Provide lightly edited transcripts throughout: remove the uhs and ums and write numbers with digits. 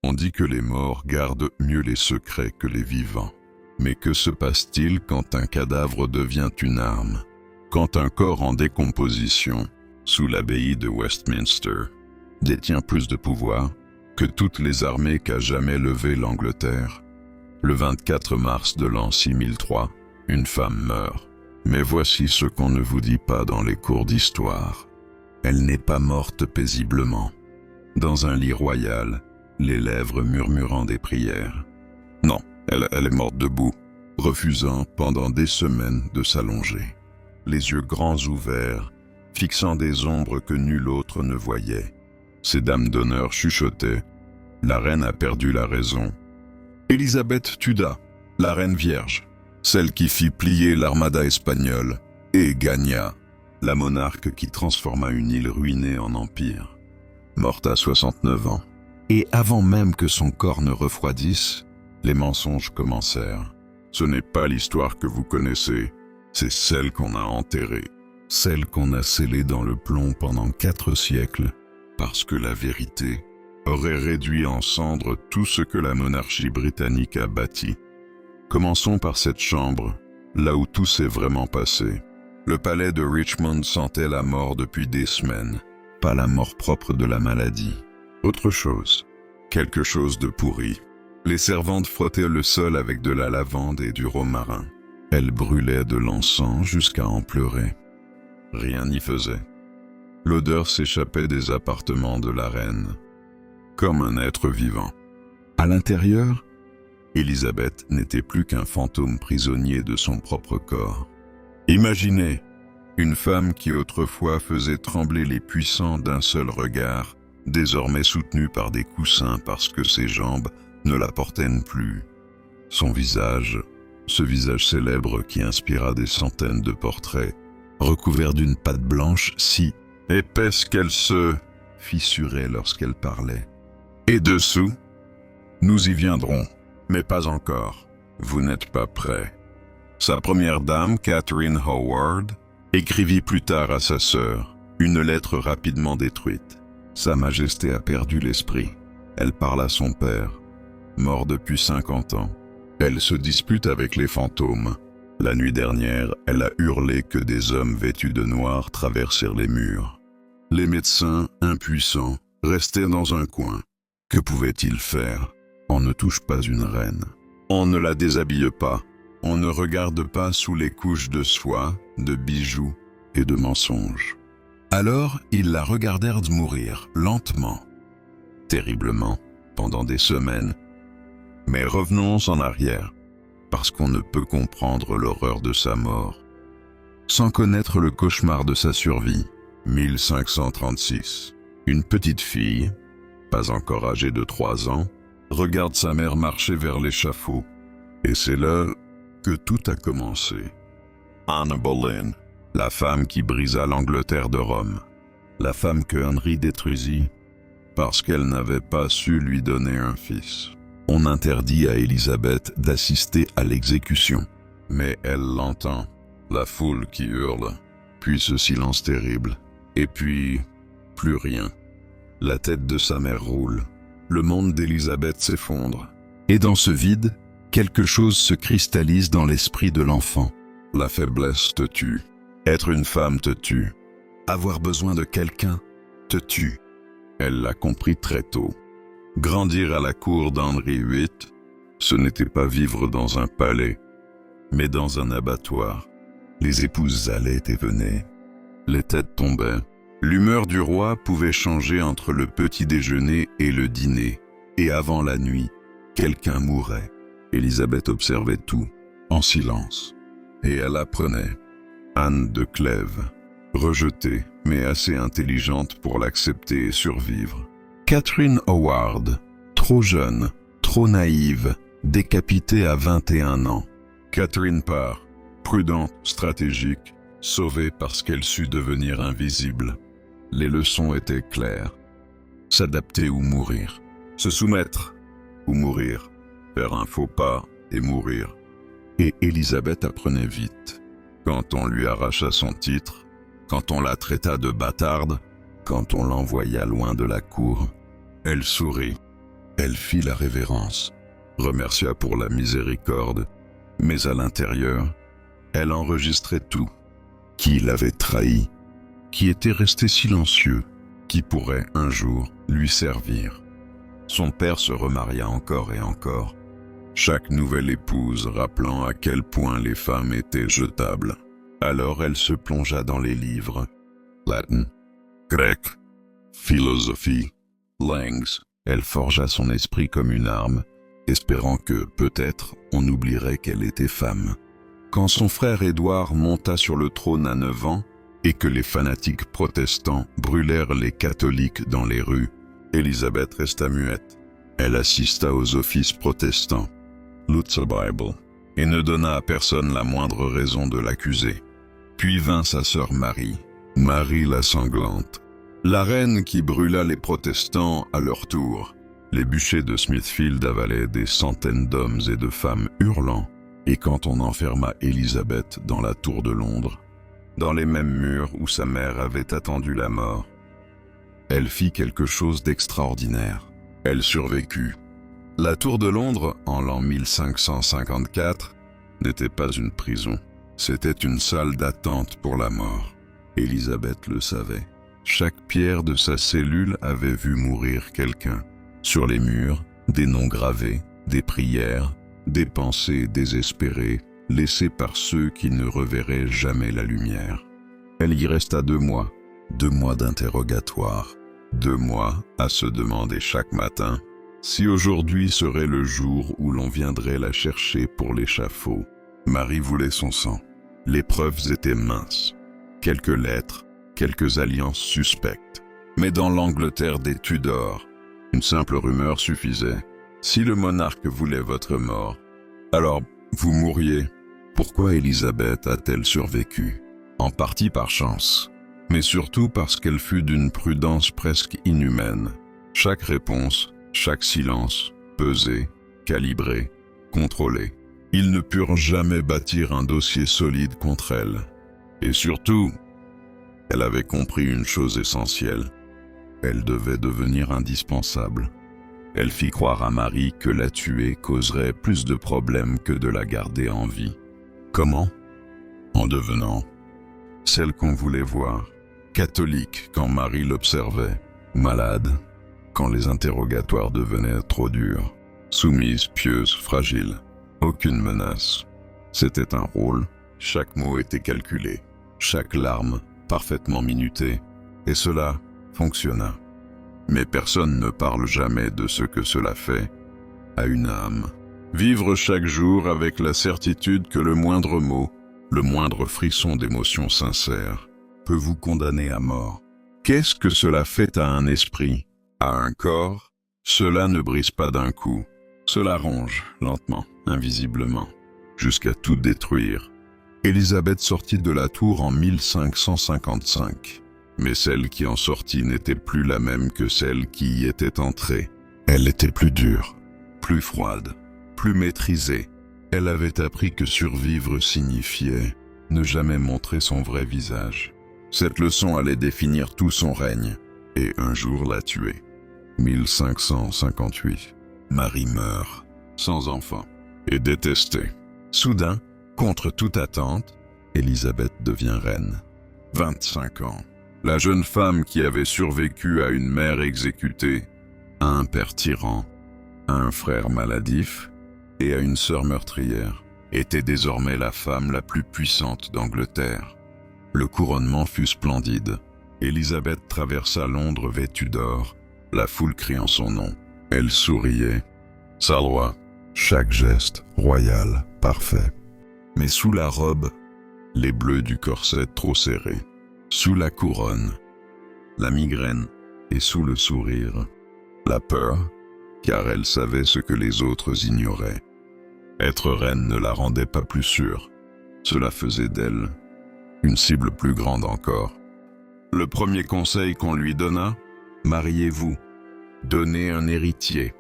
On dit que les morts gardent mieux les secrets que les vivants. Mais que se passe-t-il quand un cadavre devient une arme? Quand un corps en décomposition, sous l'abbaye de Westminster, détient plus de pouvoir que toutes les armées qu'a jamais levées l'Angleterre? Le 24 mars de l'an 6003, une femme meurt. Mais voici ce qu'on ne vous dit pas dans les cours d'histoire. Elle n'est pas morte paisiblement, dans un lit royal, les lèvres murmurant des prières. Non, elle est morte debout, refusant pendant des semaines de s'allonger, les yeux grands ouverts, fixant des ombres que nul autre ne voyait. Ces dames d'honneur chuchotaient. La reine a perdu la raison. Élisabeth Tudor, la reine vierge, celle qui fit plier l'armada espagnole, et gagna, la monarque qui transforma une île ruinée en empire. Morte à 69 ans. Et avant même que son corps ne refroidisse, les mensonges commencèrent. Ce n'est pas l'histoire que vous connaissez, c'est celle qu'on a enterrée, celle qu'on a scellée dans le plomb pendant 4 siècles, parce que la vérité aurait réduit en cendres tout ce que la monarchie britannique a bâti. Commençons par cette chambre, là où tout s'est vraiment passé. Le palais de Richmond sentait la mort depuis des semaines, pas la mort propre de la maladie. Autre chose, quelque chose de pourri. Les servantes frottaient le sol avec de la lavande et du romarin. Elles brûlaient de l'encens jusqu'à en pleurer. Rien n'y faisait. L'odeur s'échappait des appartements de la reine, comme un être vivant. À l'intérieur, Élisabeth n'était plus qu'un fantôme prisonnier de son propre corps. Imaginez, une femme qui autrefois faisait trembler les puissants d'un seul regard, désormais soutenue par des coussins parce que ses jambes ne la portaient plus. Son visage, ce visage célèbre qui inspira des centaines de portraits, recouvert d'une pâte blanche si épaisse qu'elle se fissurait lorsqu'elle parlait. Et dessous, nous y viendrons, mais pas encore. Vous n'êtes pas prêts. Sa première dame, Catherine Howard, écrivit plus tard à sa sœur une lettre rapidement détruite. Sa Majesté a perdu l'esprit. Elle parle à son père, mort depuis 50 ans. Elle se dispute avec les fantômes. La nuit dernière, elle a hurlé que des hommes vêtus de noir traversèrent les murs. Les médecins, impuissants, restaient dans un coin. Que pouvaient-ils faire? On ne touche pas une reine. On ne la déshabille pas. On ne regarde pas sous les couches de soie, de bijoux et de mensonges. Alors, ils la regardèrent mourir, lentement, terriblement, pendant des semaines. Mais revenons en arrière, parce qu'on ne peut comprendre l'horreur de sa mort sans connaître le cauchemar de sa survie. 1536. Une petite fille, pas encore âgée de 3 ans, regarde sa mère marcher vers l'échafaud. Et c'est là que tout a commencé. Anne Boleyn, la femme qui brisa l'Angleterre de Rome, la femme que Henri détruisit parce qu'elle n'avait pas su lui donner un fils. On interdit à Élisabeth d'assister à l'exécution, mais elle l'entend, la foule qui hurle, puis ce silence terrible, et puis plus rien. La tête de sa mère roule, le monde d'Élisabeth s'effondre, et dans ce vide, quelque chose se cristallise dans l'esprit de l'enfant. La faiblesse te tue. Être une femme te tue. Avoir besoin de quelqu'un te tue. Elle l'a compris très tôt. Grandir à la cour d'Henri VIII, ce n'était pas vivre dans un palais, mais dans un abattoir. Les épouses allaient et venaient. Les têtes tombaient. L'humeur du roi pouvait changer entre le petit déjeuner et le dîner. Et avant la nuit, quelqu'un mourait. Élisabeth observait tout, en silence. Et elle apprenait. Anne de Clèves, rejetée, mais assez intelligente pour l'accepter et survivre. Catherine Howard, trop jeune, trop naïve, décapitée à 21 ans. Catherine part, prudente, stratégique, sauvée parce qu'elle sut devenir invisible. Les leçons étaient claires. S'adapter ou mourir. Se soumettre ou mourir. Faire un faux pas et mourir. Et Élisabeth apprenait vite. Quand on lui arracha son titre, quand on la traita de bâtarde, quand on l'envoya loin de la cour, elle sourit. Elle fit la révérence, remercia pour la miséricorde, mais à l'intérieur, elle enregistrait tout. Qui l'avait trahi, qui était resté silencieux, qui pourrait un jour lui servir. Son père se remaria encore et encore, chaque nouvelle épouse rappelant à quel point les femmes étaient jetables. Alors elle se plongea dans les livres, latin, grec, philosophie, langues. Elle forgea son esprit comme une arme, espérant que, peut-être, on oublierait qu'elle était femme. Quand son frère Édouard monta sur le trône à 9 ans, et que les fanatiques protestants brûlèrent les catholiques dans les rues, Élisabeth resta muette. Elle assista aux offices protestants, Luther Bible, et ne donna à personne la moindre raison de l'accuser. Puis vint sa sœur Marie, Marie la sanglante, la reine qui brûla les protestants à leur tour. Les bûchers de Smithfield avalaient des centaines d'hommes et de femmes hurlant, et quand on enferma Élisabeth dans la tour de Londres, dans les mêmes murs où sa mère avait attendu la mort, elle fit quelque chose d'extraordinaire. Elle survécut. La tour de Londres, en l'an 1554, n'était pas une prison. C'était une salle d'attente pour la mort. Élisabeth le savait. Chaque pierre de sa cellule avait vu mourir quelqu'un. Sur les murs, des noms gravés, des prières, des pensées désespérées, laissées par ceux qui ne reverraient jamais la lumière. Elle y resta 2 mois, 2 mois d'interrogatoire, 2 mois à se demander chaque matin si aujourd'hui serait le jour où l'on viendrait la chercher pour l'échafaud. Marie voulait son sang. Les preuves étaient minces. Quelques lettres, quelques alliances suspectes. Mais dans l'Angleterre des Tudors, une simple rumeur suffisait. Si le monarque voulait votre mort, alors vous mourriez. Pourquoi Élisabeth a-t-elle survécu? En partie par chance, mais surtout parce qu'elle fut d'une prudence presque inhumaine. Chaque réponse, chaque silence, pesé, calibré, contrôlé. Ils ne purent jamais bâtir un dossier solide contre elle. Et surtout, elle avait compris une chose essentielle. Elle devait devenir indispensable. Elle fit croire à Marie que la tuer causerait plus de problèmes que de la garder en vie. Comment? En devenant celle qu'on voulait voir. Catholique quand Marie l'observait. Malade quand les interrogatoires devenaient trop durs. Soumise, pieuse, fragile. Aucune menace. C'était un rôle. Chaque mot était calculé. Chaque larme parfaitement minutée. Et cela fonctionna. Mais personne ne parle jamais de ce que cela fait à une âme. Vivre chaque jour avec la certitude que le moindre mot, le moindre frisson d'émotion sincère, peut vous condamner à mort. Qu'est-ce que cela fait à un esprit, à un corps? Cela ne brise pas d'un coup. Cela ronge, lentement, invisiblement, jusqu'à tout détruire. Élisabeth sortit de la tour en 1555. Mais celle qui en sortit n'était plus la même que celle qui y était entrée. Elle était plus dure, plus froide, plus maîtrisée. Elle avait appris que survivre signifiait ne jamais montrer son vrai visage. Cette leçon allait définir tout son règne, et un jour la tuer. 1558. Marie meurt, sans enfant, et détestée. Soudain, contre toute attente, Élisabeth devient reine. 25 ans. La jeune femme qui avait survécu à une mère exécutée, à un père tyran, à un frère maladif et à une sœur meurtrière, était désormais la femme la plus puissante d'Angleterre. Le couronnement fut splendide. Élisabeth traversa Londres vêtue d'or, la foule criant son nom. Elle souriait. Sa loi, chaque geste royal, parfait. Mais sous la robe, les bleus du corset trop serré. Sous la couronne, la migraine, et sous le sourire, la peur, car elle savait ce que les autres ignoraient. Être reine ne la rendait pas plus sûre. Cela faisait d'elle une cible plus grande encore. Le premier conseil qu'on lui donna, mariez-vous, donnez un héritier,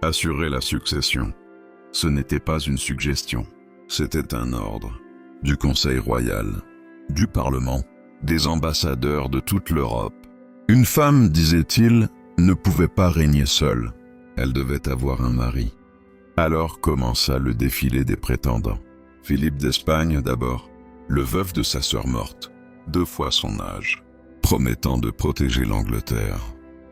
assurez la succession. Ce n'était pas une suggestion, c'était un ordre. Du Conseil royal, du Parlement, des ambassadeurs de toute l'Europe. Une femme, disait-il, ne pouvait pas régner seule. Elle devait avoir un mari. Alors commença le défilé des prétendants. Philippe d'Espagne d'abord, le veuf de sa sœur morte, 2 fois son âge, promettant de protéger l'Angleterre,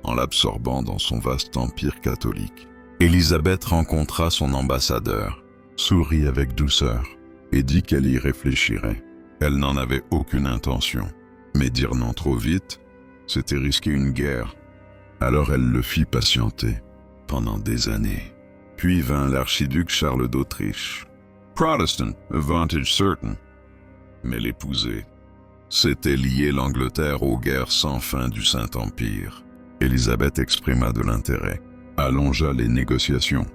en l'absorbant dans son vaste empire catholique. Élisabeth rencontra son ambassadeur, sourit avec douceur, et dit qu'elle y réfléchirait. Elle n'en avait aucune intention, mais dire non trop vite, c'était risquer une guerre. Alors elle le fit patienter, pendant des années. Puis vint l'archiduc Charles d'Autriche. Protestant, advantage certain. Mais l'épouser, c'était lier l'Angleterre aux guerres sans fin du Saint-Empire. Élisabeth exprima de l'intérêt, allongea les négociations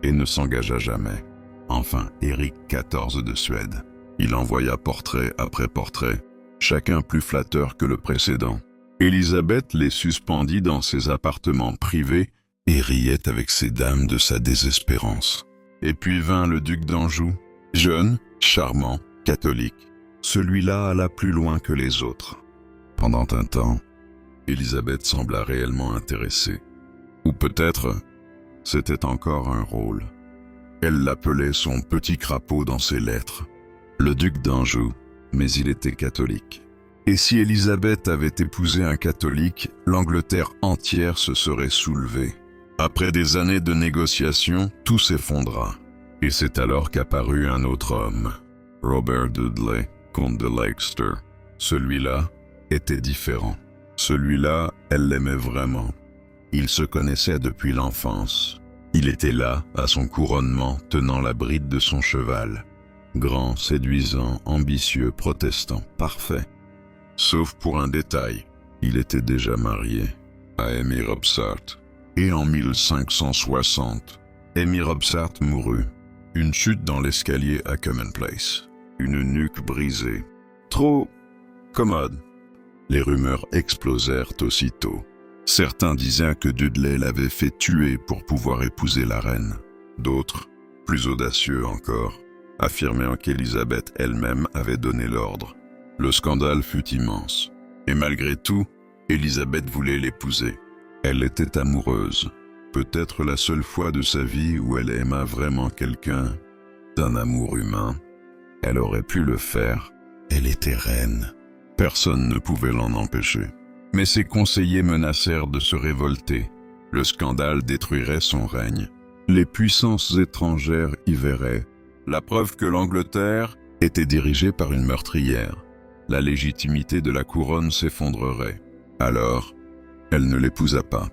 et ne s'engagea jamais. Enfin, Éric XIV de Suède. Il envoya portrait après portrait, chacun plus flatteur que le précédent. Élisabeth les suspendit dans ses appartements privés et riait avec ses dames de sa désespérance. Et puis vint le duc d'Anjou, jeune, charmant, catholique. Celui-là alla plus loin que les autres. Pendant un temps, Élisabeth sembla réellement intéressée. Ou peut-être, c'était encore un rôle. Elle l'appelait son petit crapaud dans ses lettres. Le duc d'Anjou, mais il était catholique. Et si Élisabeth avait épousé un catholique, l'Angleterre entière se serait soulevée. Après des années de négociations, tout s'effondra. Et c'est alors qu'apparut un autre homme, Robert Dudley, comte de Leicester. Celui-là était différent. Celui-là, elle l'aimait vraiment. Ils se connaissaient depuis l'enfance. Il était là, à son couronnement, tenant la bride de son cheval. Grand, séduisant, ambitieux, protestant, parfait. Sauf pour un détail, il était déjà marié à Amy Robsart. Et en 1560, Amy Robsart mourut. Une chute dans l'escalier à Commonplace. Une nuque brisée. Trop commode. Les rumeurs explosèrent aussitôt. Certains disaient que Dudley l'avait fait tuer pour pouvoir épouser la reine. D'autres, plus audacieux encore, affirmant qu'Élisabeth elle-même avait donné l'ordre. Le scandale fut immense. Et malgré tout, Élisabeth voulait l'épouser. Elle était amoureuse. Peut-être la seule fois de sa vie où elle aima vraiment quelqu'un, d'un amour humain. Elle aurait pu le faire. Elle était reine. Personne ne pouvait l'en empêcher. Mais ses conseillers menacèrent de se révolter. Le scandale détruirait son règne. Les puissances étrangères y verraient la preuve que l'Angleterre était dirigée par une meurtrière. La légitimité de la couronne s'effondrerait. Alors, elle ne l'épousa pas.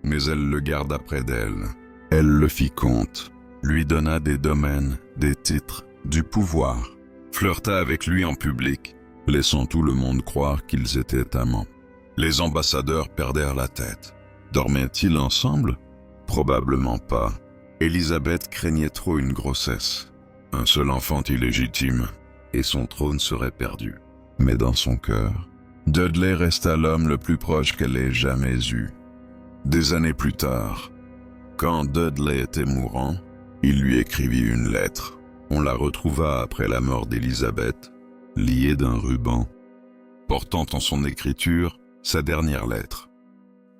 Mais elle le garda près d'elle. Elle le fit comte, lui donna des domaines, des titres, du pouvoir, flirta avec lui en public, laissant tout le monde croire qu'ils étaient amants. Les ambassadeurs perdèrent la tête. Dormaient-ils ensemble? Probablement pas. Élisabeth craignait trop une grossesse. Un seul enfant illégitime, et son trône serait perdu. Mais dans son cœur, Dudley resta l'homme le plus proche qu'elle ait jamais eu. Des années plus tard, quand Dudley était mourant, il lui écrivit une lettre. On la retrouva après la mort d'Élisabeth, liée d'un ruban, portant en son écriture sa dernière lettre.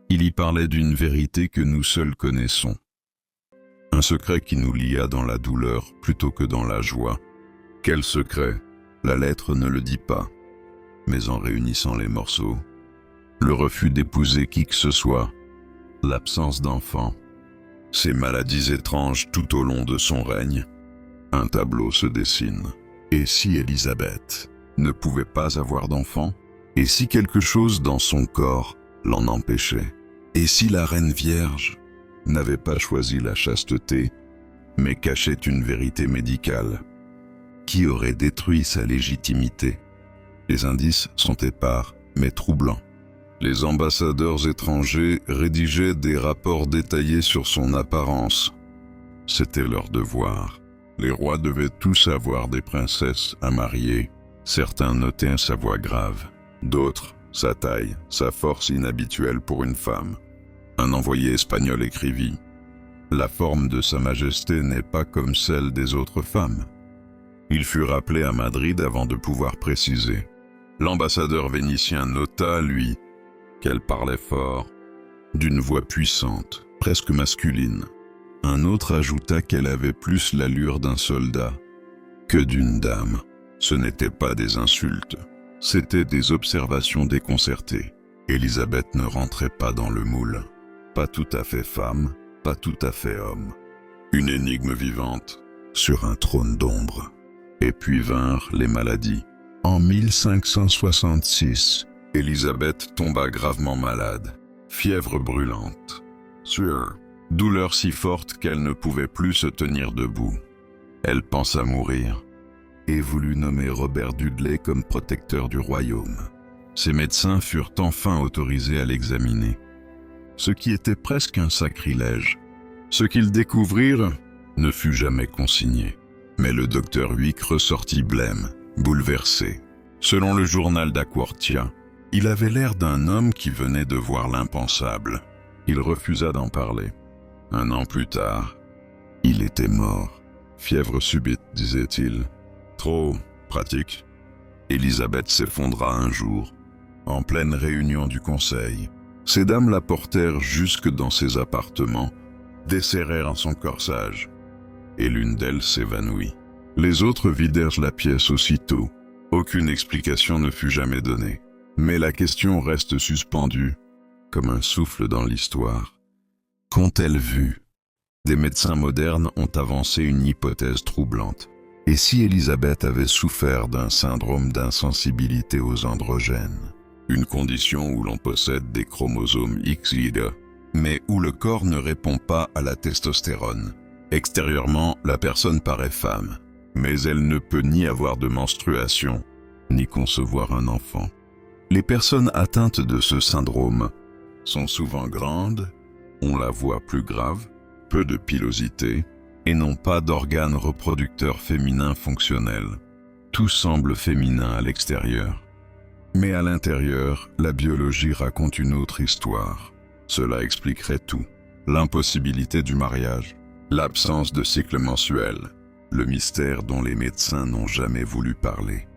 Il y parlait d'une vérité que nous seuls connaissons. Un secret qui nous lia dans la douleur plutôt que dans la joie. Quel secret? La lettre ne le dit pas. Mais en réunissant les morceaux, le refus d'épouser qui que ce soit, l'absence d'enfants, ces maladies étranges tout au long de son règne, un tableau se dessine. Et si Élisabeth ne pouvait pas avoir d'enfants? Et si quelque chose dans son corps l'en empêchait? Et si la reine vierge n'avait pas choisi la chasteté, mais cachait une vérité médicale qui aurait détruit sa légitimité? Les indices sont épars, mais troublants. Les ambassadeurs étrangers rédigeaient des rapports détaillés sur son apparence. C'était leur devoir. Les rois devaient tous avoir des princesses à marier. Certains notaient sa voix grave, d'autres sa taille, sa force inhabituelle pour une femme. Un envoyé espagnol écrivit « La forme de Sa Majesté n'est pas comme celle des autres femmes ». Il fut rappelé à Madrid avant de pouvoir préciser. L'ambassadeur vénitien nota, lui, qu'elle parlait fort, d'une voix puissante, presque masculine. Un autre ajouta qu'elle avait plus l'allure d'un soldat que d'une dame. Ce n'étaient pas des insultes, c'étaient des observations déconcertées. Élisabeth ne rentrait pas dans le moule. Pas tout à fait femme, pas tout à fait homme. Une énigme vivante, sur un trône d'ombre. Et puis vinrent les maladies. En 1566, Élisabeth tomba gravement malade. Fièvre brûlante, sueur, douleur si forte qu'elle ne pouvait plus se tenir debout. Elle pensa mourir et voulut nommer Robert Dudley comme protecteur du royaume. Ses médecins furent enfin autorisés à l'examiner, ce qui était presque un sacrilège. Ce qu'ils découvrirent ne fut jamais consigné. Mais le docteur Huyck ressortit blême, bouleversé. Selon le journal d'Aqortia, il avait l'air d'un homme qui venait de voir l'impensable. Il refusa d'en parler. 1 an plus tard, il était mort. Fièvre subite, disait-il. Trop pratique. Élisabeth s'effondra un jour, en pleine réunion du conseil. Ces dames la portèrent jusque dans ses appartements, desserrèrent son corsage, et l'une d'elles s'évanouit. Les autres vidèrent la pièce aussitôt. Aucune explication ne fut jamais donnée. Mais la question reste suspendue, comme un souffle dans l'histoire. Qu'ont-elles vu? Des médecins modernes ont avancé une hypothèse troublante. Et si Élisabeth avait souffert d'un syndrome d'insensibilité aux androgènes, une condition où l'on possède des chromosomes XY, mais où le corps ne répond pas à la testostérone? Extérieurement, la personne paraît femme, mais elle ne peut ni avoir de menstruation, ni concevoir un enfant. Les personnes atteintes de ce syndrome sont souvent grandes, ont la voix plus grave, peu de pilosité, et n'ont pas d'organes reproducteurs féminins fonctionnels. Tout semble féminin à l'extérieur. Mais à l'intérieur, la biologie raconte une autre histoire. Cela expliquerait tout. L'impossibilité du mariage, l'absence de cycle mensuel, le mystère dont les médecins n'ont jamais voulu parler.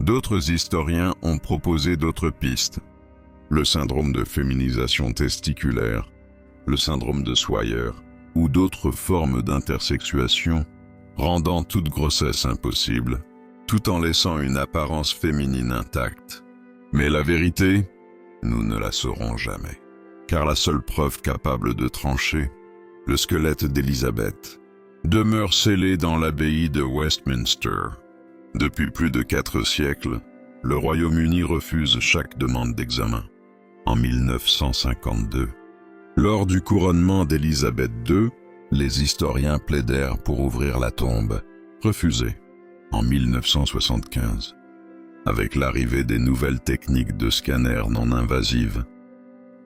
D'autres historiens ont proposé d'autres pistes. Le syndrome de féminisation testiculaire, le syndrome de Swyer, ou d'autres formes d'intersexuation, rendant toute grossesse impossible, tout en laissant une apparence féminine intacte. Mais la vérité, nous ne la saurons jamais. Car la seule preuve capable de trancher, le squelette d'Élisabeth, demeure scellé dans l'abbaye de Westminster. Depuis plus de 4 siècles, le Royaume-Uni refuse chaque demande d'examen. En 1952, lors du couronnement d'Élisabeth II, les historiens plaidèrent pour ouvrir la tombe, refusé. En 1975, avec l'arrivée des nouvelles techniques de scanner non invasives,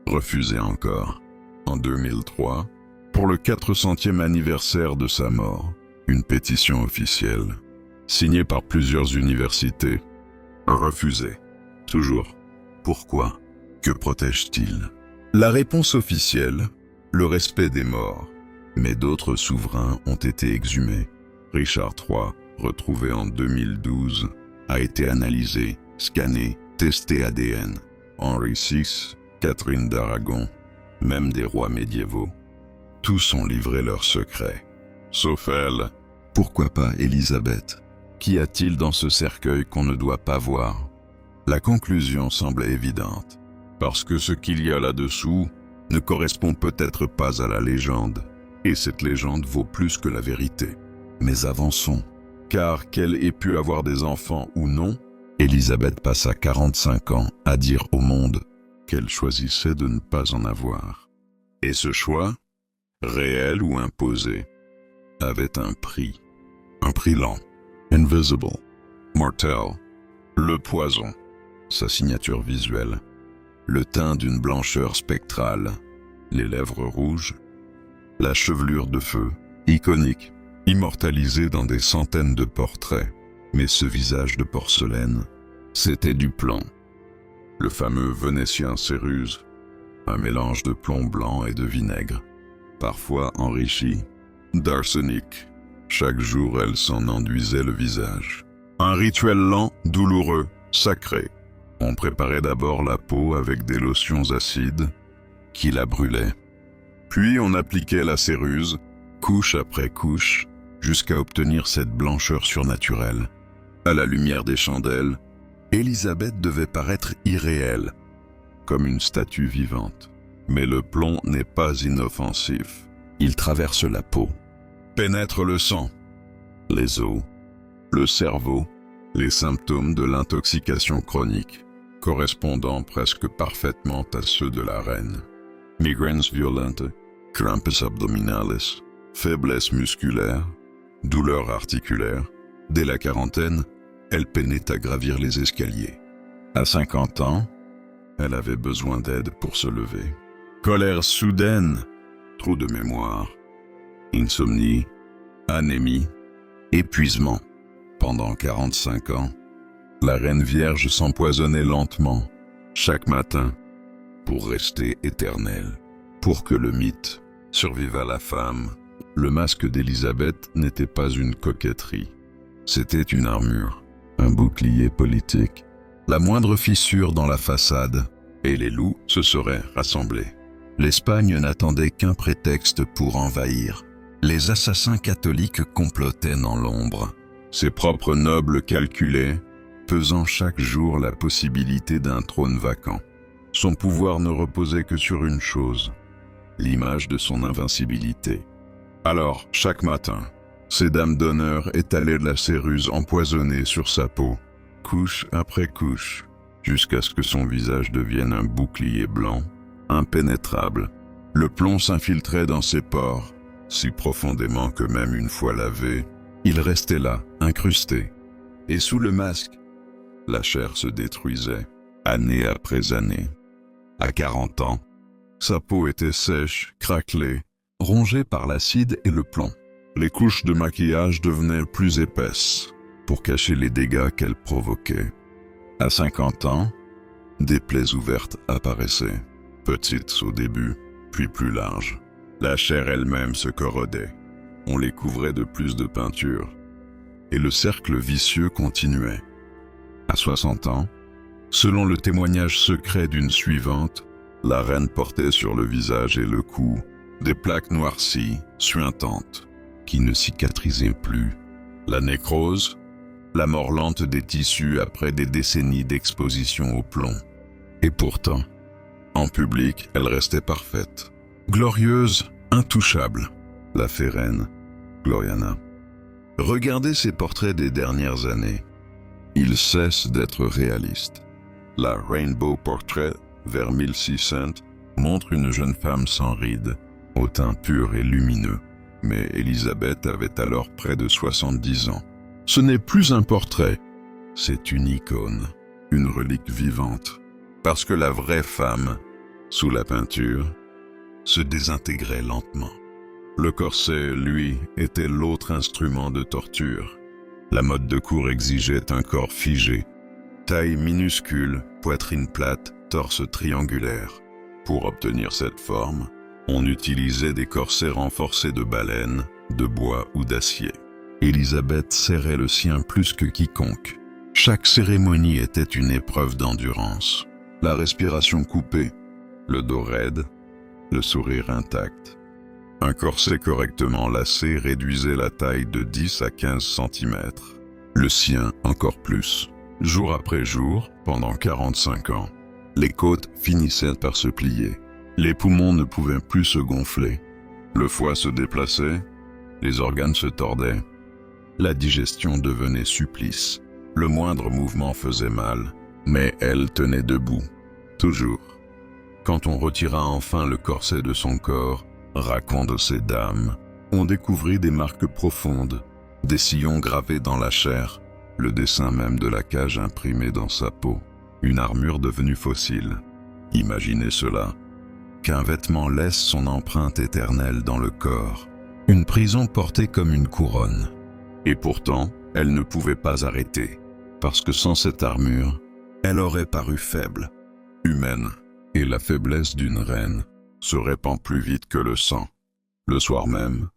refusé encore. En 2003, pour le 400e anniversaire de sa mort, une pétition officielle, signée par plusieurs universités, refusée. Toujours. Pourquoi? Que protège-t-il? La réponse officielle, le respect des morts. Mais d'autres souverains ont été exhumés. Richard III, retrouvé en 2012, a été analysé, scanné, testé ADN. Henri VI, Catherine d'Aragon, même des rois médiévaux. Tous ont livré leurs secrets. Sauf elle. Pourquoi pas Élisabeth? Qu'y a-t-il dans ce cercueil qu'on ne doit pas voir? La conclusion semble évidente. Parce que ce qu'il y a là-dessous ne correspond peut-être pas à la légende. Et cette légende vaut plus que la vérité. Mais avançons. Car qu'elle ait pu avoir des enfants ou non, Élisabeth passa 45 ans à dire au monde qu'elle choisissait de ne pas en avoir. Et ce choix, réel ou imposé, avait un prix lent, invisible, mortel, le poison, sa signature visuelle, le teint d'une blancheur spectrale, les lèvres rouges, la chevelure de feu, iconique, immortalisée dans des centaines de portraits. Mais ce visage de porcelaine, c'était du plomb. Le fameux vénitien céruse, un mélange de plomb blanc et de vinaigre, parfois enrichi d'arsenic. Chaque jour, elle s'en enduisait le visage. Un rituel lent, douloureux, sacré. On préparait d'abord la peau avec des lotions acides qui la brûlaient. Puis on appliquait la céruse, couche après couche, jusqu'à obtenir cette blancheur surnaturelle. À la lumière des chandelles, Élisabeth devait paraître irréelle, comme une statue vivante. Mais le plomb n'est pas inoffensif. Il traverse la peau, pénètre le sang, les os, le cerveau, les symptômes de l'intoxication chronique, correspondant presque parfaitement à ceux de la reine. Migraines violentes, crampes abdominales, faiblesse musculaire, douleurs articulaires. Dès la quarantaine, elle peinait à gravir les escaliers. À 50 ans, elle avait besoin d'aide pour se lever. Colère soudaine, trou de mémoire, insomnie, anémie, épuisement. Pendant 45 ans, la Reine Vierge s'empoisonnait lentement, chaque matin, pour rester éternelle. Pour que le mythe survive à la femme, le masque d'Élisabeth n'était pas une coquetterie. C'était une armure, un bouclier politique. La moindre fissure dans la façade, et les loups se seraient rassemblés. L'Espagne n'attendait qu'un prétexte pour envahir. Les assassins catholiques complotaient dans l'ombre. Ses propres nobles calculaient, pesant chaque jour la possibilité d'un trône vacant. Son pouvoir ne reposait que sur une chose, l'image de son invincibilité. Alors, chaque matin, ces dames d'honneur étalaient la céruse empoisonnée sur sa peau, couche après couche, jusqu'à ce que son visage devienne un bouclier blanc, impénétrable. Le plomb s'infiltrait dans ses pores, si profondément que même une fois lavé, il restait là, incrusté. Et sous le masque, la chair se détruisait, année après année. À 40 ans, sa peau était sèche, craquelée, rongée par l'acide et le plomb. Les couches de maquillage devenaient plus épaisses, pour cacher les dégâts qu'elle provoquait. À 50 ans, des plaies ouvertes apparaissaient, petites au début, puis plus larges. La chair elle-même se corrodait. On les couvrait de plus de peinture. Et le cercle vicieux continuait. À 60 ans, selon le témoignage secret d'une suivante, la reine portait sur le visage et le cou des plaques noircies, suintantes, qui ne cicatrisaient plus. La nécrose, la mort lente des tissus après des décennies d'exposition au plomb. Et pourtant, en public, elle restait parfaite. Glorieuse, intouchable, la fée reine, Gloriana. Regardez ces portraits des dernières années. Ils cessent d'être réalistes. La Rainbow Portrait, vers 1600, montre une jeune femme sans rides, au teint pur et lumineux. Mais Élisabeth avait alors près de 70 ans. Ce n'est plus un portrait, c'est une icône, une relique vivante. Parce que la vraie femme, sous la peinture, se désintégrait lentement. Le corset, lui, était l'autre instrument de torture. La mode de cour exigeait un corps figé, taille minuscule, poitrine plate, torse triangulaire. Pour obtenir cette forme, on utilisait des corsets renforcés de baleine, de bois ou d'acier. Élisabeth serrait le sien plus que quiconque. Chaque cérémonie était une épreuve d'endurance. La respiration coupée, le dos raide, le sourire intact. Un corset correctement lacé réduisait la taille de 10 à 15 cm. Le sien encore plus. Jour après jour, pendant 45 ans, les côtes finissaient par se plier. Les poumons ne pouvaient plus se gonfler. Le foie se déplaçait, les organes se tordaient. La digestion devenait supplice. Le moindre mouvement faisait mal, mais elle tenait debout. Toujours. Quand on retira enfin le corset de son corps, racontent ces dames, on découvrit des marques profondes, des sillons gravés dans la chair, le dessin même de la cage imprimé dans sa peau, une armure devenue fossile. Imaginez cela, qu'un vêtement laisse son empreinte éternelle dans le corps, une prison portée comme une couronne. Et pourtant, elle ne pouvait pas arrêter, parce que sans cette armure, elle aurait paru faible, humaine, et la faiblesse d'une reine se répand plus vite que le sang. Le soir même,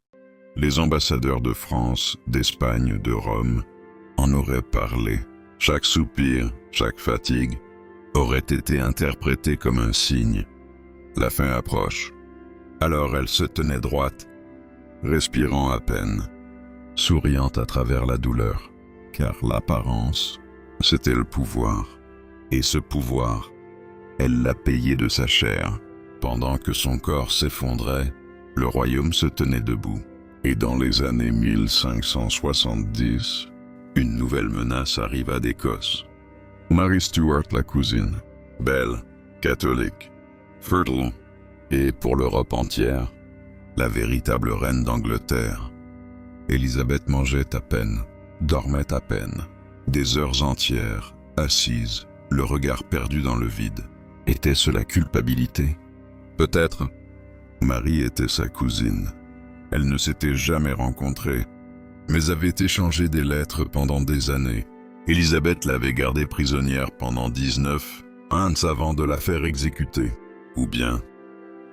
les ambassadeurs de France, d'Espagne, de Rome en auraient parlé. Chaque soupir, chaque fatigue aurait été interprété comme un signe. La fin approche. Alors elle se tenait droite, respirant à peine, souriant à travers la douleur, car l'apparence, c'était le pouvoir. Et ce pouvoir, elle l'a payé de sa chair. Pendant que son corps s'effondrait, le royaume se tenait debout. Et dans les années 1570, une nouvelle menace arriva d'Écosse. Mary Stuart, la cousine, belle, catholique, fertile, et pour l'Europe entière, la véritable reine d'Angleterre. Élisabeth mangeait à peine, dormait à peine, des heures entières, assise, le regard perdu dans le vide. Était-ce la culpabilité? Peut-être. Marie était sa cousine. Elles ne s'étaient jamais rencontrées, mais avaient échangé des lettres pendant des années. Élisabeth l'avait gardée prisonnière pendant 19 ans avant de la faire exécuter. Ou bien,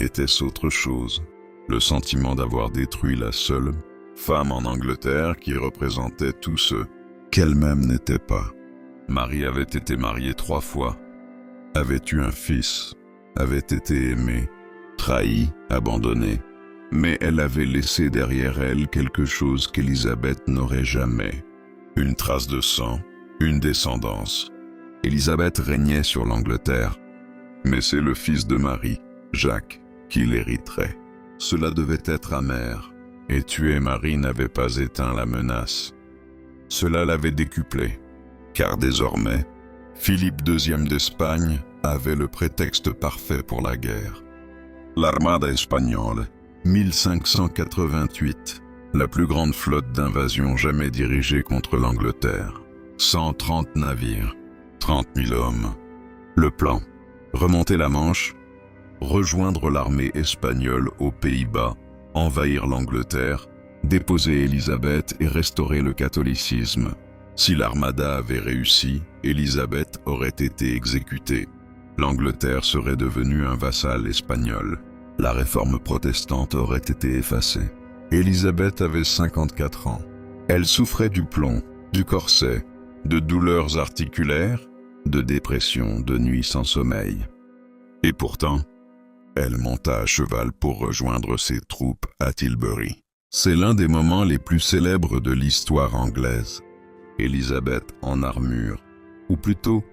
était-ce autre chose? Le sentiment d'avoir détruit la seule femme en Angleterre qui représentait tout ce qu'elle-même n'était pas. Marie avait été mariée 3 fois, avait eu un fils, avait été aimée, trahie, abandonnée. Mais elle avait laissé derrière elle quelque chose qu'Élisabeth n'aurait jamais. Une trace de sang, une descendance. Élisabeth régnait sur l'Angleterre, mais c'est le fils de Marie, Jacques, qui l'hériterait. Cela devait être amer, et tuer Marie n'avait pas éteint la menace. Cela l'avait décuplée, car désormais, Philippe II d'Espagne avait le prétexte parfait pour la guerre. L'Armada espagnole, 1588, la plus grande flotte d'invasion jamais dirigée contre l'Angleterre. 130 navires, 30 000 hommes. Le plan, remonter la Manche, rejoindre l'armée espagnole aux Pays-Bas, envahir l'Angleterre, déposer Élisabeth et restaurer le catholicisme. Si l'Armada avait réussi, Élisabeth aurait été exécutée. L'Angleterre serait devenue un vassal espagnol. La réforme protestante aurait été effacée. Élisabeth avait 54 ans. Elle souffrait du plomb, du corset, de douleurs articulaires, de dépression, de nuits sans sommeil. Et pourtant, elle monta à cheval pour rejoindre ses troupes à Tilbury. C'est l'un des moments les plus célèbres de l'histoire anglaise. Élisabeth en armure, ou plutôt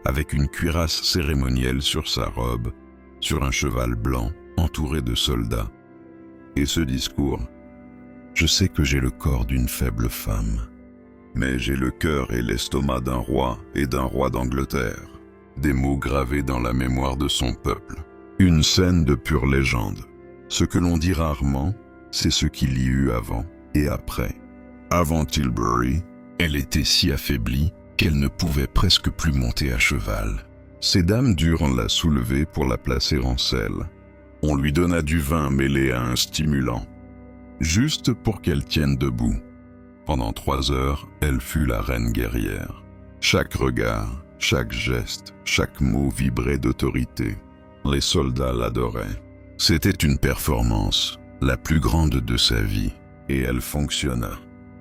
avec une cuirasse cérémonielle sur sa robe, sur un cheval blanc entouré de soldats. Et ce discours, je sais que j'ai le corps d'une faible femme, mais j'ai le cœur et l'estomac d'un roi et d'un roi d'Angleterre. Des mots gravés dans la mémoire de son peuple. Une scène de pure légende. Ce que l'on dit rarement, c'est ce qu'il y eut avant et après. Avant Tilbury, elle était si affaiblie qu'elle ne pouvait presque plus monter à cheval. Ces dames durent la soulever pour la placer en selle. On lui donna du vin mêlé à un stimulant, juste pour qu'elle tienne debout. Pendant 3 heures, elle fut la reine guerrière. Chaque regard, chaque geste, chaque mot vibrait d'autorité. Les soldats l'adoraient. C'était une performance, la plus grande de sa vie, et elle fonctionna.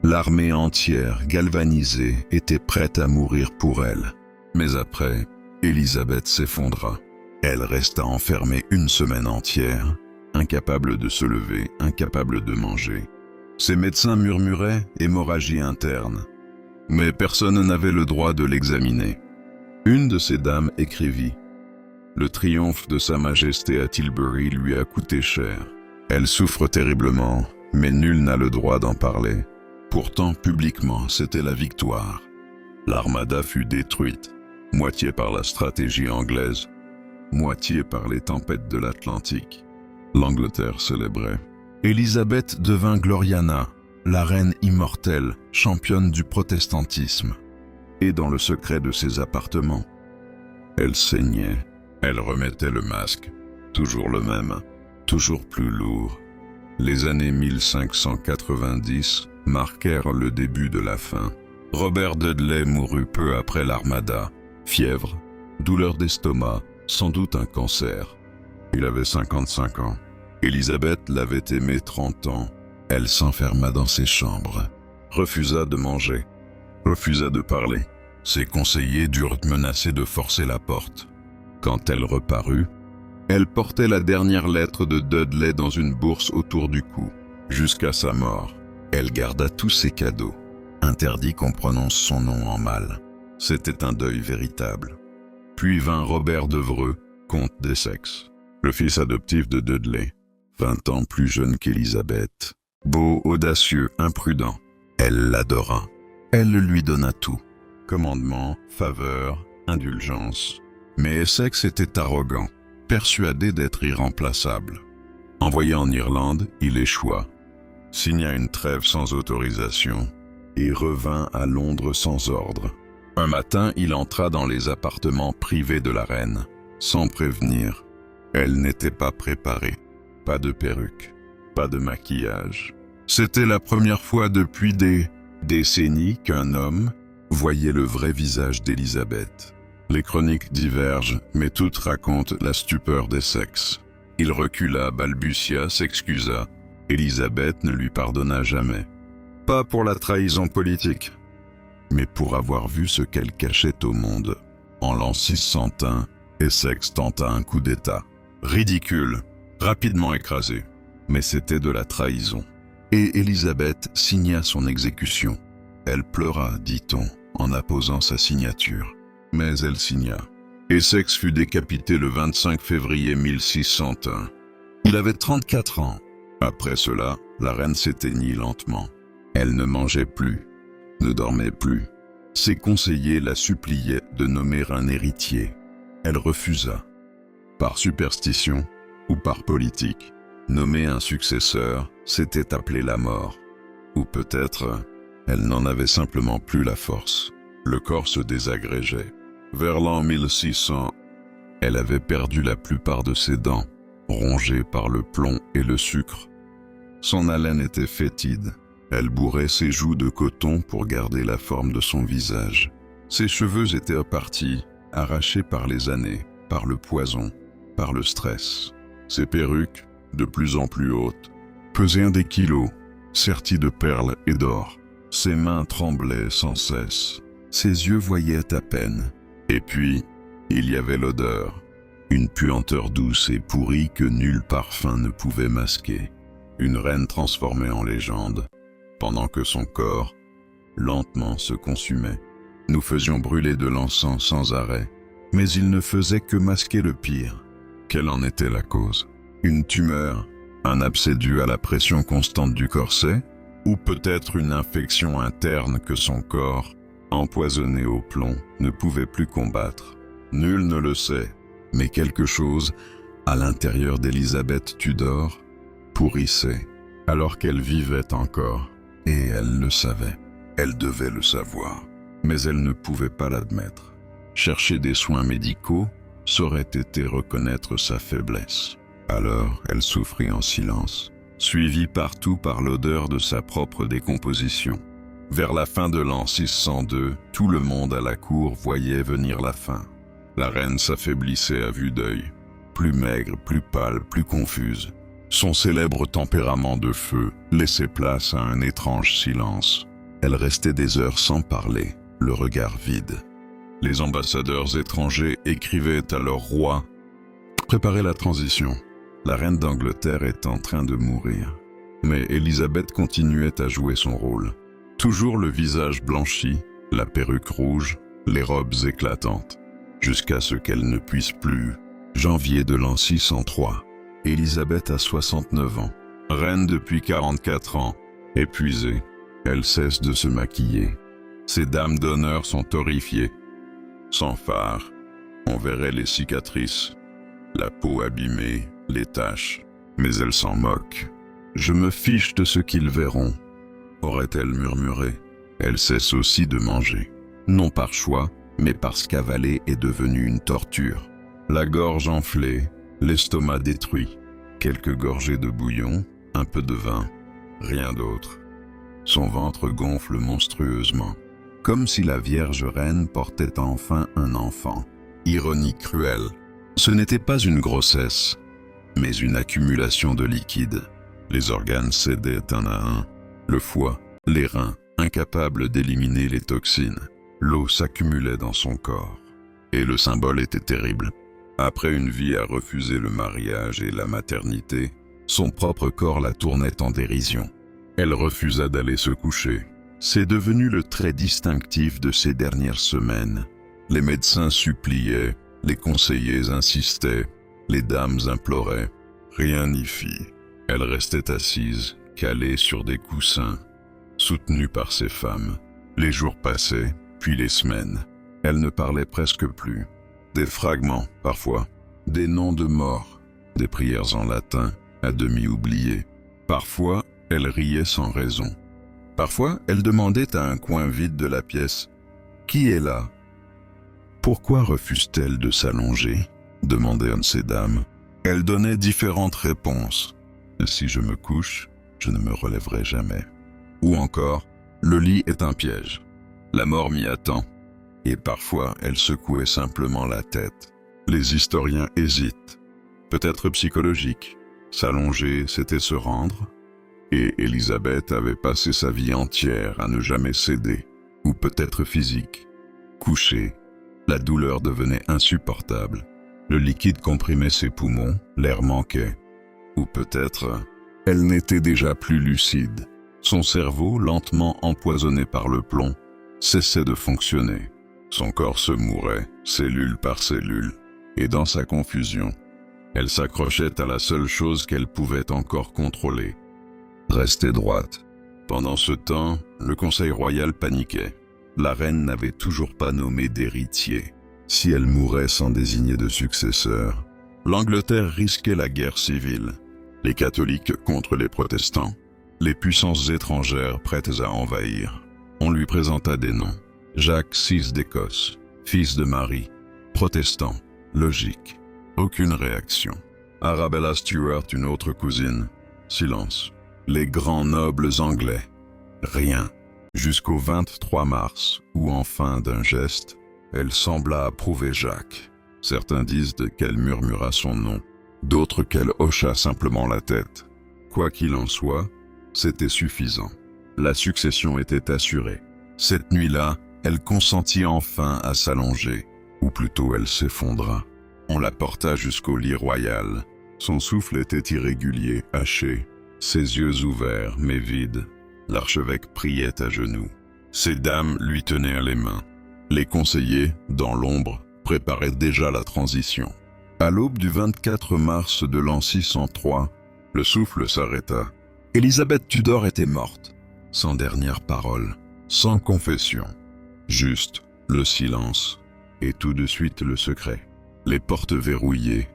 L'armée entière, galvanisée, était prête à mourir pour elle. Mais après, Élisabeth s'effondra. Elle resta enfermée 1 semaine entière, incapable de se lever, incapable de manger. Ses médecins murmuraient « hémorragie interne ». Mais personne n'avait le droit de l'examiner. Une de ces dames écrivit « Le triomphe de Sa Majesté à Tilbury lui a coûté cher. Elle souffre terriblement, mais nul n'a le droit d'en parler. » Pourtant, publiquement, c'était la victoire. L'Armada fut détruite, moitié par la stratégie anglaise, moitié par les tempêtes de l'Atlantique. L'Angleterre célébrait. Élisabeth devint Gloriana, la reine immortelle, championne du protestantisme. Et dans le secret de ses appartements, elle saignait, elle remettait le masque, toujours le même, toujours plus lourd. Les années 1590 marquèrent le début de la fin. Robert Dudley mourut peu après l'Armada. Fièvre, douleur d'estomac, sans doute un cancer. Il avait 55 ans. Élisabeth l'avait aimé 30 ans. Elle s'enferma dans ses chambres, refusa de manger, refusa de parler. Ses conseillers durent menacer de forcer la porte. Quand elle reparut, Elle portait la dernière lettre de Dudley dans une bourse autour du cou. Jusqu'à sa mort, elle garda tous ses cadeaux. Interdit qu'on prononce son nom en mal. C'était un deuil véritable. Puis vint Robert Devereux, comte d'Essex, le fils adoptif de Dudley, 20 ans plus jeune qu'Élisabeth. Beau, audacieux, imprudent. Elle l'adora. Elle lui donna tout. Commandement, faveur, indulgence. Mais Essex était arrogant, persuadé d'être irremplaçable. Envoyé en Irlande, il échoua, signa une trêve sans autorisation et revint à Londres sans ordre. Un matin, il entra dans les appartements privés de la reine, sans prévenir. Elle n'était pas préparée. Pas de perruque, pas de maquillage. C'était la première fois depuis des décennies qu'un homme voyait le vrai visage d'Élisabeth. Les chroniques divergent, mais toutes racontent la stupeur d'Essex. Il recula, balbutia, s'excusa. Élisabeth ne lui pardonna jamais. Pas pour la trahison politique, mais pour avoir vu ce qu'elle cachait au monde. En l'an 601, Essex tenta un coup d'État. Ridicule, rapidement écrasé. Mais c'était de la trahison. Et Élisabeth signa son exécution. Elle pleura, dit-on, en apposant sa signature. Mais elle signa. Essex fut décapité le 25 février 1601. Il avait 34 ans. Après cela, la reine s'éteignit lentement. Elle ne mangeait plus, ne dormait plus. Ses conseillers la suppliaient de nommer un héritier. Elle refusa. Par superstition ou par politique, nommer un successeur, c'était appeler la mort. Ou peut-être, elle n'en avait simplement plus la force. Le corps se désagrégeait. Vers l'an 1600, elle avait perdu la plupart de ses dents, rongées par le plomb et le sucre. Son haleine était fétide. Elle bourrait ses joues de coton pour garder la forme de son visage. Ses cheveux étaient partis, arrachés par les années, par le poison, par le stress. Ses perruques, de plus en plus hautes, pesaient des kilos, serties de perles et d'or. Ses mains tremblaient sans cesse. Ses yeux voyaient à peine. Et puis, il y avait l'odeur, une puanteur douce et pourrie que nul parfum ne pouvait masquer. Une reine transformée en légende, pendant que son corps, lentement, se consumait. Nous faisions brûler de l'encens sans arrêt, mais il ne faisait que masquer le pire. Quelle en était la cause? Une tumeur, un abcès dû à la pression constante du corset, ou peut-être une infection interne que son corps, empoisonné au plomb, ne pouvait plus combattre. Nul ne le sait, mais quelque chose, à l'intérieur d'Élisabeth Tudor, pourrissait, alors qu'elle vivait encore, et elle le savait. Elle devait le savoir, mais elle ne pouvait pas l'admettre. Chercher des soins médicaux, ça aurait été reconnaître sa faiblesse. Alors elle souffrit en silence, suivie partout par l'odeur de sa propre décomposition. Vers la fin de l'an 602, tout le monde à la cour voyait venir la fin. La reine s'affaiblissait à vue d'œil, plus maigre, plus pâle, plus confuse. Son célèbre tempérament de feu laissait place à un étrange silence. Elle restait des heures sans parler, le regard vide. Les ambassadeurs étrangers écrivaient à leur roi « Préparez la transition. La reine d'Angleterre est en train de mourir. » Mais Élisabeth continuait à jouer son rôle. Toujours le visage blanchi, la perruque rouge, les robes éclatantes, jusqu'à ce qu'elle ne puisse plus. Janvier de l'an 603. Élisabeth a 69 ans. Reine depuis 44 ans. Épuisée, elle cesse de se maquiller. Ses dames d'honneur sont horrifiées. Sans phare, on verrait les cicatrices, la peau abîmée, les taches. Mais elle s'en moque. « Je me fiche de ce qu'ils verront », aurait-elle murmuré. Elle cesse aussi de manger. Non par choix, mais parce qu'avaler est devenu une torture. La gorge enflée, l'estomac détruit. Quelques gorgées de bouillon, un peu de vin, rien d'autre. Son ventre gonfle monstrueusement, comme si la Vierge Reine portait enfin un enfant. Ironie cruelle. Ce n'était pas une grossesse, mais une accumulation de liquide. Les organes cédaient un à un. Le foie, les reins, incapables d'éliminer les toxines. L'eau s'accumulait dans son corps. Et le symbole était terrible. Après une vie à refuser le mariage et la maternité, son propre corps la tournait en dérision. Elle refusa d'aller se coucher. C'est devenu le trait distinctif de ces dernières semaines. Les médecins suppliaient, les conseillers insistaient, les dames imploraient. Rien n'y fit. Elle restait assise, calée sur des coussins, soutenue par ses femmes. Les jours passaient, puis les semaines. Elle ne parlait presque plus. Des fragments, parfois, des noms de morts, des prières en latin, à demi oubliées. Parfois, elle riait sans raison. Parfois, elle demandait à un coin vide de la pièce « Qui est là ?» Pourquoi refuse-t-elle de s'allonger demandait une de ces dames. Elle donnait différentes réponses. « Si je me couche, je ne me relèverai jamais. » Ou encore « Le lit est un piège. La mort m'y attend. » Et parfois, elle secouait simplement la tête. Les historiens hésitent. Peut-être psychologique. S'allonger, c'était se rendre. Et Élisabeth avait passé sa vie entière à ne jamais céder. Ou peut-être physique. Couchée, la douleur devenait insupportable. Le liquide comprimait ses poumons, l'air manquait. Ou peut-être, elle n'était déjà plus lucide. Son cerveau, lentement empoisonné par le plomb, cessait de fonctionner. Son corps se mourait, cellule par cellule, et dans sa confusion, elle s'accrochait à la seule chose qu'elle pouvait encore contrôler. Rester droite. Pendant ce temps, le conseil royal paniquait. La reine n'avait toujours pas nommé d'héritier. Si elle mourait sans désigner de successeur, l'Angleterre risquait la guerre civile. Les catholiques contre les protestants, les puissances étrangères prêtes à envahir. On lui présenta des noms. Jacques VI d'Écosse, fils de Marie, protestant, logique. Aucune réaction. Arabella Stuart, une autre cousine. Silence. Les grands nobles anglais. Rien. Jusqu'au 23 mars, où enfin d'un geste, elle sembla approuver Jacques. Certains disent qu'elle murmura son nom, d'autres qu'elle hocha simplement la tête. Quoi qu'il en soit, c'était suffisant. La succession était assurée. Cette nuit-là, elle consentit enfin à s'allonger, ou plutôt elle s'effondra. On la porta jusqu'au lit royal. Son souffle était irrégulier, haché, ses yeux ouverts mais vides. L'archevêque priait à genoux. Ces dames lui tenaient les mains. Les conseillers, dans l'ombre, préparaient déjà la transition. À l'aube du 24 mars de l'an 603, le souffle s'arrêta. Élisabeth Tudor était morte, sans dernière parole, sans confession. Juste le silence, et tout de suite le secret. Les portes verrouillées,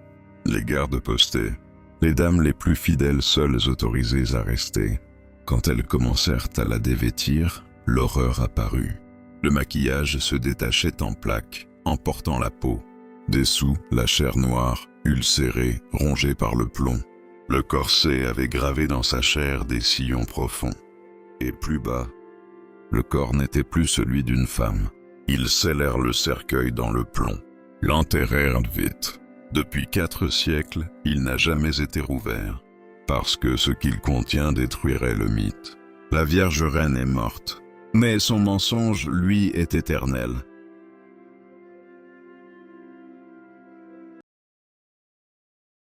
les gardes postés, les dames les plus fidèles seules autorisées à rester. Quand elles commencèrent à la dévêtir, l'horreur apparut. Le maquillage se détachait en plaques, emportant la peau. Dessous, la chair noire, ulcérée, rongée par le plomb. Le corset avait gravé dans sa chair des sillons profonds. Et plus bas, le corps n'était plus celui d'une femme. Ils scellèrent le cercueil dans le plomb, l'enterrèrent vite. Depuis 4 siècles, il n'a jamais été rouvert, parce que ce qu'il contient détruirait le mythe. La Vierge Reine est morte, mais son mensonge, lui, est éternel.